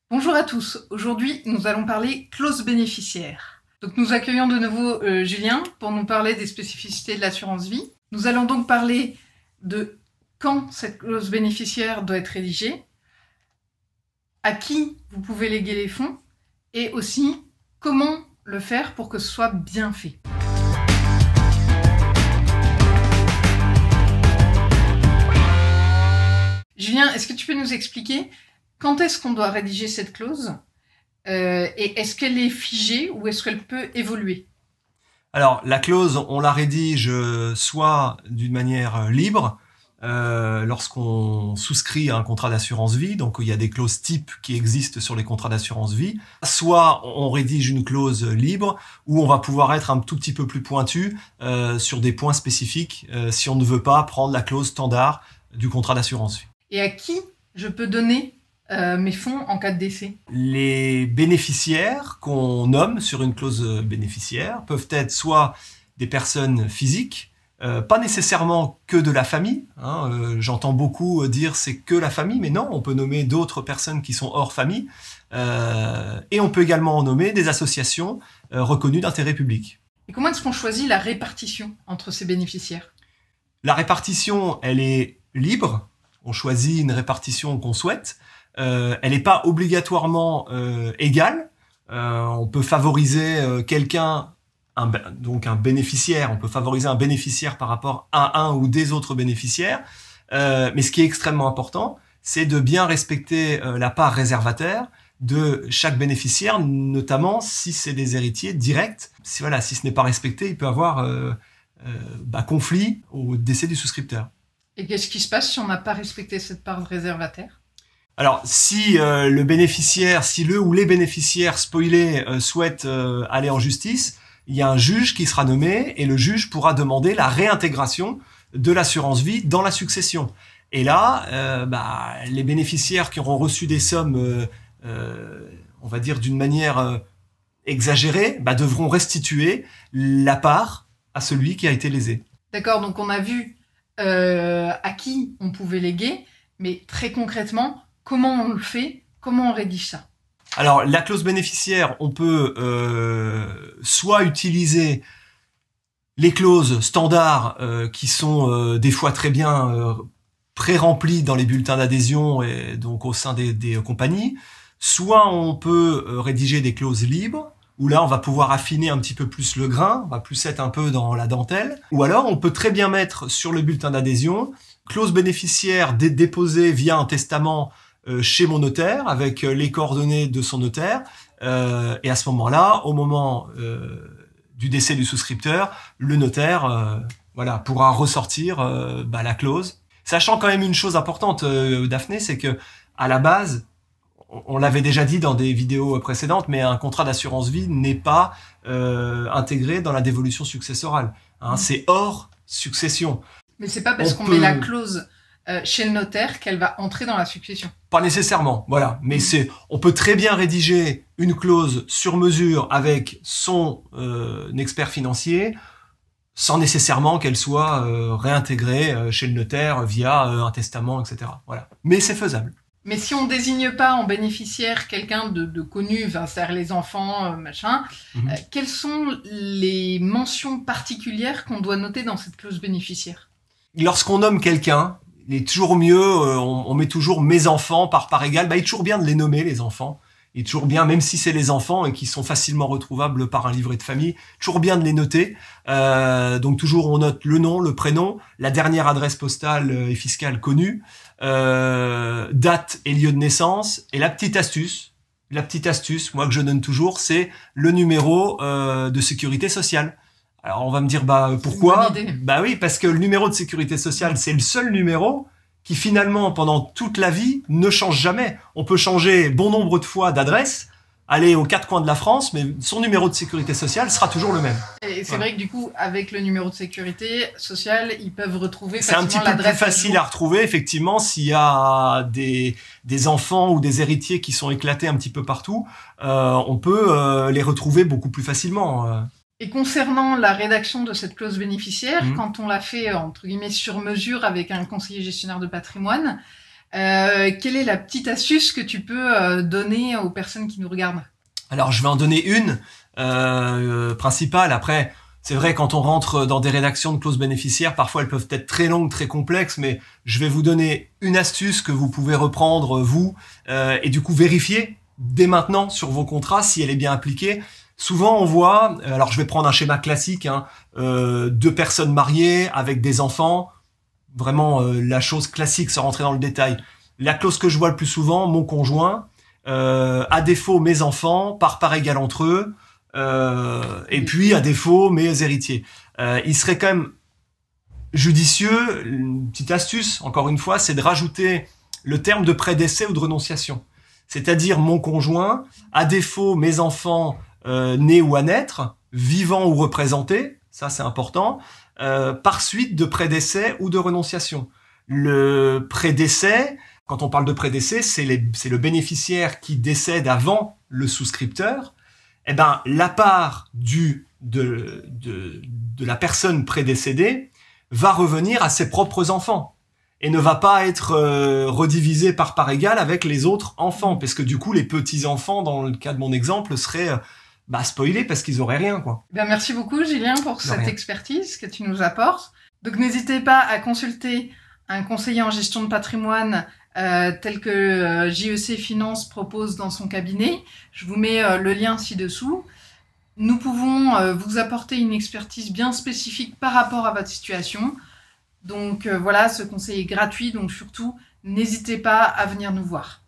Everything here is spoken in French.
Bonjour à tous, aujourd'hui nous allons parler clause bénéficiaire. Donc nous accueillons de nouveau Julien pour nous parler des spécificités de l'assurance vie. Nous allons donc parler de quand cette clause bénéficiaire doit être rédigée, à qui vous pouvez léguer les fonds et aussi comment le faire pour que ce soit bien fait. Julien, est-ce que tu peux nous expliquer quand est-ce qu'on doit rédiger cette clause et est-ce qu'elle est figée ou est-ce qu'elle peut évoluer? Alors, la clause, on la rédige soit d'une manière libre, lorsqu'on souscrit à un contrat d'assurance vie, donc il y a des clauses types qui existent sur les contrats d'assurance vie, soit on rédige une clause libre, où on va pouvoir être un tout petit peu plus pointu sur des points spécifiques, si on ne veut pas prendre la clause standard du contrat d'assurance vie. Et à qui je peux donner mes fonds en cas de décès? Les bénéficiaires qu'on nomme sur une clause bénéficiaire peuvent être soit des personnes physiques, pas nécessairement que de la famille. J'entends beaucoup dire c'est que la famille, mais non, on peut nommer d'autres personnes qui sont hors famille. Et on peut également nommer des associations reconnues d'intérêt public. Et comment est-ce qu'on choisit la répartition entre ces bénéficiaires? La répartition, elle est libre. On choisit une répartition qu'on souhaite. Elle n'est pas obligatoirement égale. On peut favoriser quelqu'un, donc un bénéficiaire, on peut favoriser un bénéficiaire par rapport à un ou des autres bénéficiaires. Mais ce qui est extrêmement important, c'est de bien respecter la part réservataire de chaque bénéficiaire, notamment si c'est des héritiers directs. Si ce n'est pas respecté, il peut y avoir conflit au décès du souscripteur. Et qu'est-ce qui se passe si on n'a pas respecté cette part réservataire? Alors, si le ou les bénéficiaires spoilés souhaitent aller en justice, il y a un juge qui sera nommé et le juge pourra demander la réintégration de l'assurance vie dans la succession. Et là, les bénéficiaires qui auront reçu des sommes, on va dire d'une manière exagérée, devront restituer la part à celui qui a été lésé. D'accord, donc on a vu à qui on pouvait léguer, mais très concrètement, comment on le fait? Comment on rédige ça? Alors, la clause bénéficiaire, on peut soit utiliser les clauses standards qui sont des fois très bien pré-remplies dans les bulletins d'adhésion et donc au sein des compagnies, soit on peut rédiger des clauses libres, où là, on va pouvoir affiner un petit peu plus le grain, on va plus être un peu dans la dentelle. Ou alors, on peut très bien mettre sur le bulletin d'adhésion clause bénéficiaire déposée via un testament chez mon notaire, avec les coordonnées de son notaire. Et à ce moment-là, au moment du décès du souscripteur, le notaire pourra ressortir la clause. Sachant quand même une chose importante, Daphné, c'est que à la base, on l'avait déjà dit dans des vidéos précédentes, mais un contrat d'assurance vie n'est pas intégré dans la dévolution successorale. C'est hors succession. Mais c'est pas parce qu'on met la clause chez le notaire qu'elle va entrer dans la succession. Pas nécessairement, voilà. Mais on peut très bien rédiger une clause sur mesure avec son expert financier, sans nécessairement qu'elle soit réintégrée chez le notaire via un testament, etc. Voilà. Mais c'est faisable. Mais si on désigne pas en bénéficiaire quelqu'un de connu, c'est-à-dire les enfants, quelles sont les mentions particulières qu'on doit noter dans cette clause bénéficiaire? Lorsqu'on nomme quelqu'un, il est toujours mieux, on met toujours mes enfants par part égale, il est toujours bien de les nommer, les enfants. Il est toujours bien, même si c'est les enfants et qui sont facilement retrouvables par un livret de famille, toujours bien de les noter. Donc toujours on note le nom, le prénom, la dernière adresse postale et fiscale connue, date et lieu de naissance, et la petite astuce, moi que je donne toujours, c'est le numéro de sécurité sociale. Alors on va me dire pourquoi? Oui, parce que le numéro de sécurité sociale, c'est le seul numéro qui finalement, pendant toute la vie, ne change jamais. On peut changer bon nombre de fois d'adresse, aller aux quatre coins de la France, mais son numéro de sécurité sociale sera toujours le même. Et c'est vrai que du coup, avec le numéro de sécurité sociale, ils peuvent retrouver facilement l'adresse. C'est un petit peu plus facile à retrouver, effectivement, s'il y a des enfants ou des héritiers qui sont éclatés un petit peu partout, on peut les retrouver beaucoup plus facilement. Et concernant la rédaction de cette clause bénéficiaire, quand on l'a fait, entre guillemets, sur mesure avec un conseiller gestionnaire de patrimoine, Quelle est la petite astuce que tu peux donner aux personnes qui nous regardent? Alors, je vais en donner une principale. Après, c'est vrai, quand on rentre dans des rédactions de clauses bénéficiaires, parfois elles peuvent être très longues, très complexes, mais je vais vous donner une astuce que vous pouvez reprendre, vous, et du coup vérifier dès maintenant sur vos contrats si elle est bien appliquée. Souvent, on voit, alors je vais prendre un schéma classique, hein, deux personnes mariées avec des enfants, vraiment la chose classique sans rentrer dans le détail. La clause que je vois le plus souvent, mon conjoint, à défaut mes enfants, part égale entre eux, et puis à défaut mes héritiers. Il serait quand même judicieux, une petite astuce, encore une fois, c'est de rajouter le terme de prédécès ou de renonciation. C'est-à-dire mon conjoint, à défaut mes enfants nés ou à naître, vivants ou représentés, ça c'est important, par suite de prédécès ou de renonciation. Le prédécès, quand on parle de prédécès, c'est le bénéficiaire qui décède avant le souscripteur. Eh ben, la part de la personne prédécédée va revenir à ses propres enfants et ne va pas être redivisée par part égale avec les autres enfants, parce que du coup, les petits-enfants, dans le cas de mon exemple, seraient spoilés parce qu'ils auraient rien, quoi. Merci beaucoup, Julien, pour cette expertise que tu nous apportes. Donc, n'hésitez pas à consulter un conseiller en gestion de patrimoine tel que JEC Finance propose dans son cabinet. Je vous mets le lien ci-dessous. Nous pouvons vous apporter une expertise bien spécifique par rapport à votre situation. Donc voilà, ce conseil est gratuit, donc surtout, n'hésitez pas à venir nous voir.